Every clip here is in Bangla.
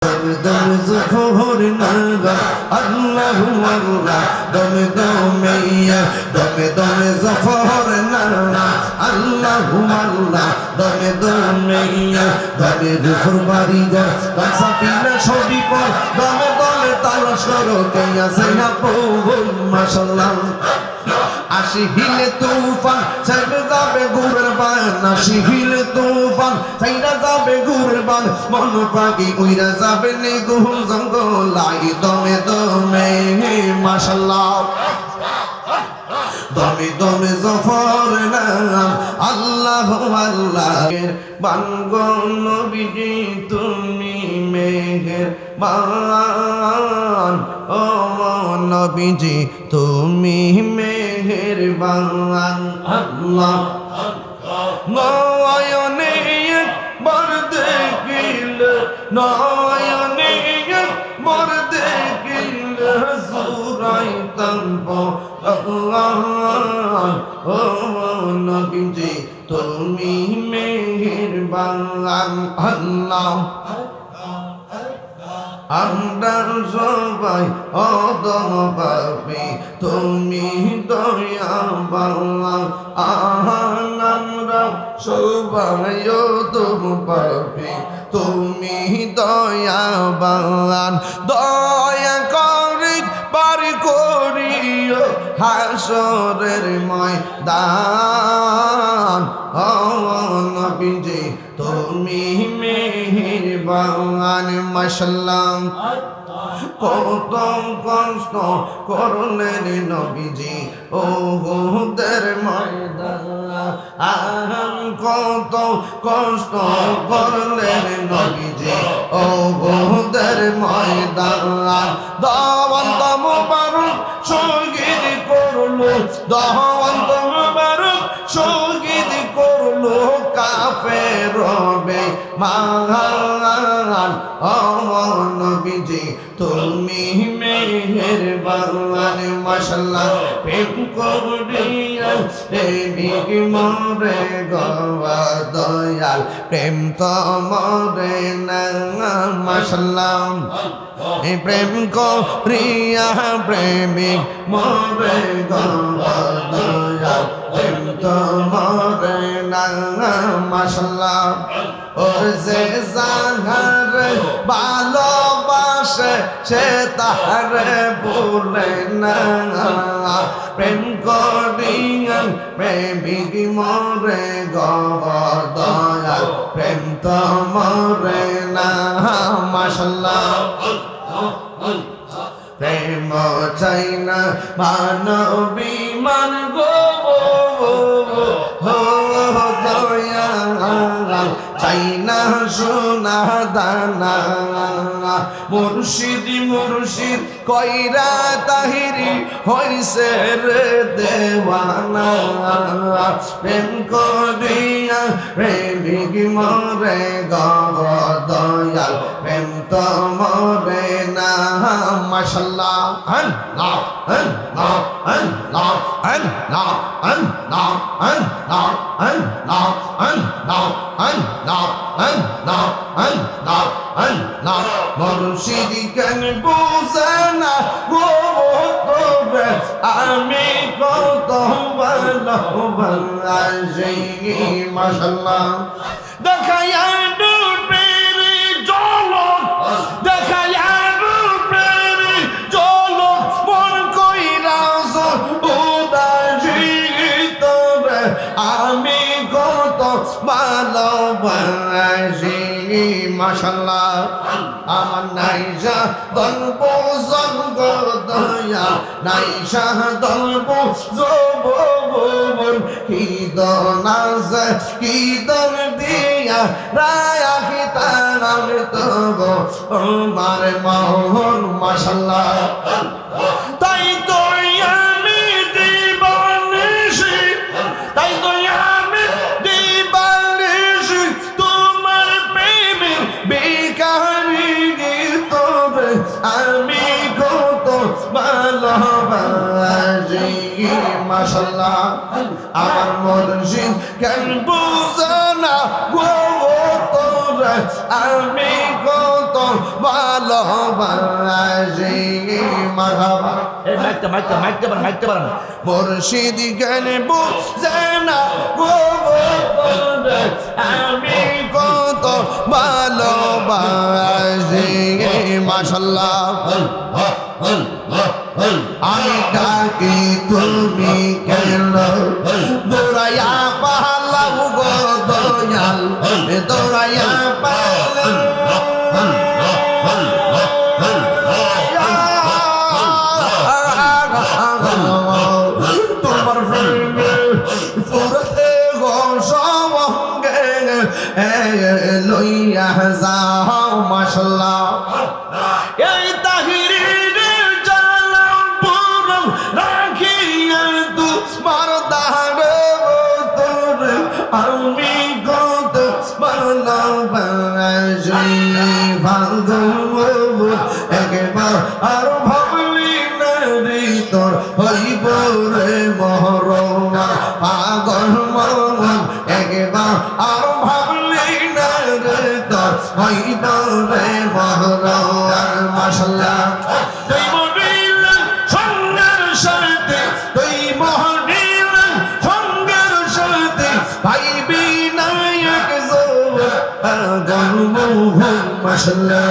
দমে দমে জফর নাগা আল্লাহু আল্লাহ দমে দমে দমে দমে জফর নাগা আল্লাহু আল্লাহ দমে দমে দমে জফর বাড়িঘর কাঁচা পিলা ছবি পর দমে দমে তালাশ করো কে আছে না বহুল মাশাআল্লাহ আশি হিলে তুফান ছেড়ে যাবে গুরের বান আশি হিলে তুফান ছেড়ে যাবে গুরের বান মন পাখি উইরা যাবে নিগুম জঙ্গল লাই দমে দমে মাশাআল্লাহ দমে দমে জফর নাম আল্লাহু আল্লাহ বানগন নবীজি তুমি মেহেরবান ও নবীজি তুমি মেহেরবান আল্লাহ নয়নে একবার দেখিলে নয়নে একবার দেখিলে জুরাইতাম ও নবীজি তুমি মেহেরবান আল্লাহ আমরা সবাই অদম পাপী তুমি দয়াবান আমরা সবাই অদম পাপী তুমি দয়াবান দয়া করে পার করিও হাসরের ময়দান ও নবীজি তুমি মেহেরবান মাশাআল্লাহ কত কষ্ট করলেন নবীজি ওহুদের ময়দান কত কষ্ট করলেন নবীজি ওহুদের ময়দান দাওয়াত মুবারক শহীদ করলো দাওয়াত মুবারক শহীদ করলো কাফের বেঈমান ও নবীজি তুমি মেহেরবান মাশাআল্লাহ প্রেম করিয়া প্রেমিক মরে গো দয়াল প্রেম তো মরে না মাশাআল্লাহ প্রেম করিয়া প্রেমিক মরে গো দয়াল প্রেম তো মরে না মাশাআল্লাহ ওর যে জাহার ভালোবাসে সে তাহারে বলে না প্রেম করিয়া প্রেমিক মরে গো দয়াল প্রেম তো মরে না মাশাআল্লাহ প্রেম চাই না মানবী মান গো চাই না সোনা দানা মুর্শিদ মুর্শিদ কইরা তাহিরি হইছে রে দেওয়ানা প্রেম করিয়া প্রেমিক মরে গো দয়াল প্রেম তো মরে না মাশাআল্লাহ আল্লাহ আল্লাহ আল্লাহ আল্লাহ আল্লাহ আল্লাহ আল্লাহ আল্লাহ আল্লাহ আল্লাহ আল্লাহ আল্লাহ মুর্শিদ কেন বুঝানা গো তবে আমি কত ভালোবাসি মাশাআল্লাহ দেখায়া ডুবের জলক দেখায়া ডুবের জলক মন কইরাস উদাসী তবে আমি কত ভালোবাসি মাশাআল্লাহ আমার নাইজা দলব জঙ্গ দয়া নাইজা দলব জবন কি দনাজ কি দন দিয়া রায়া কি তারাম তগো আমার মোহন মাশাআল্লাহ তাই তো আমি দিবানিশি তাই তো আমি দিবানিশি তোমার প্রেমে বেকারি তবে আমি কত ভালোবাসি মাশাআল্লাহ আমার মুর্শিদ কেন বুঝানা গো তোরে আমি কত ভালোবাসি মারহাবা এই মাইকতে পারেন মুর্শিদ জ্ঞানে বুঝে না গো আমি কত ভালোবাসি মাশাআল্লাহ আমি ডাকি তুমি কেন দৌড়াইয়া পালাও গো দয়াল দৌড়াইয়া পালাও তোমার পুরতে সঙ্গে লইয়া যাও মাশাআল্লাহ এই তাহিরের জালাম পুরম রাখিয়া তোমার দাঁড়ে তোর আমি কত ভালোবাসি ভালো একবার আর ভাবলি না রে তোর হইব রে মহরমা পাগল মন একবার আর ভাবলি না রে তোর হইব রে মহরমা মাশাআল্লাহ তুই মরিলেন সঙ্গের সাথে তুই মরিলেন সঙ্গের সাথে ভাইবি নায়ক জোর পাগল মোহন মাশাআল্লাহ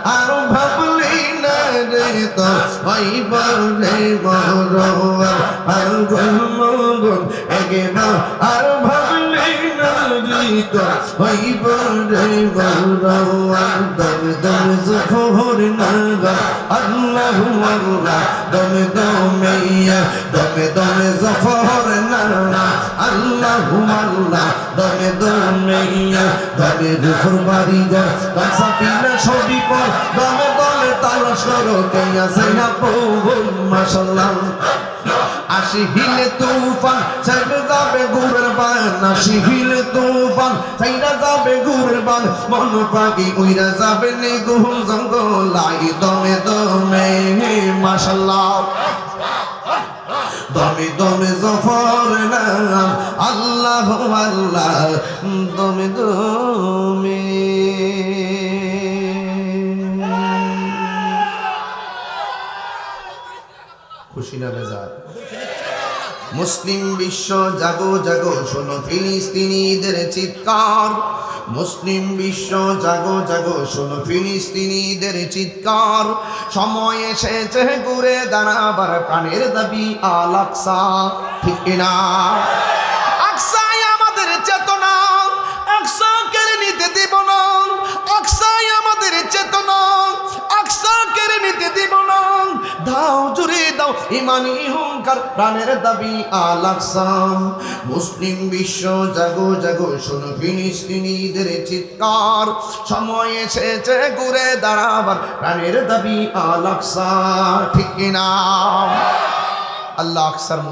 আর ভাবলি না রে তো হইব রে মহরমা পাগল মোহন একবার আর ভাবলি না রে তো হইব রে মহরমা দমে দমে জফর নাগা আল্লাহু আল্লাহ দমে দমে জফর নাগা আল্লাহু আল্লাহ দমে দমে জফর বাড়িঘর সাফিনা ছবি পর দমে দমে তালাশ করো কে আছে না বহুল মাশাআল্লাহ আশি হিলে তুফান ছেড়ে যাবে গুরের বান আশি হিলে তুফান ছেড়ে যাবে গুরের বান মন পাখি উইরা যাবে নে গুম জঙ্গল লাই দমে দমে মাশাআল্লাহ দমে দমে জফর নাম আল্লাহু আল্লাহ দমে দমে খুশি না বেজার মুসলিম বিশ্ব জাগো জাগো শোনো ফিলিস্তিনিদের চিৎকার মুসলিম বিশ্ব জাগো জাগো শোনো ফিলিস্তিনিদের চিৎকার সময় এসেছে ঘুরে দাঁড়াবার প্রাণের দাবি আল আকসা ঠিক কিনা আকসাই আমাদের চেতনা আকসা কেড়ে নিতে দিব না আকসাই আমাদের চেতনা আকসা কেড়ে নিতে দিব না দাও জুড়ে দাও ইমানি হুঙ্কার প্রাণের দাবি আল আকসা মুসলিম বিশ্ব জাগো জাগো শোনো ফিলিস্তিনিদের চিৎকার সময় এসেছে ঘুরে দাঁড়াবার প্রাণের দাবি আল আকসা ঠিক কিনা আল্লাহ আকসার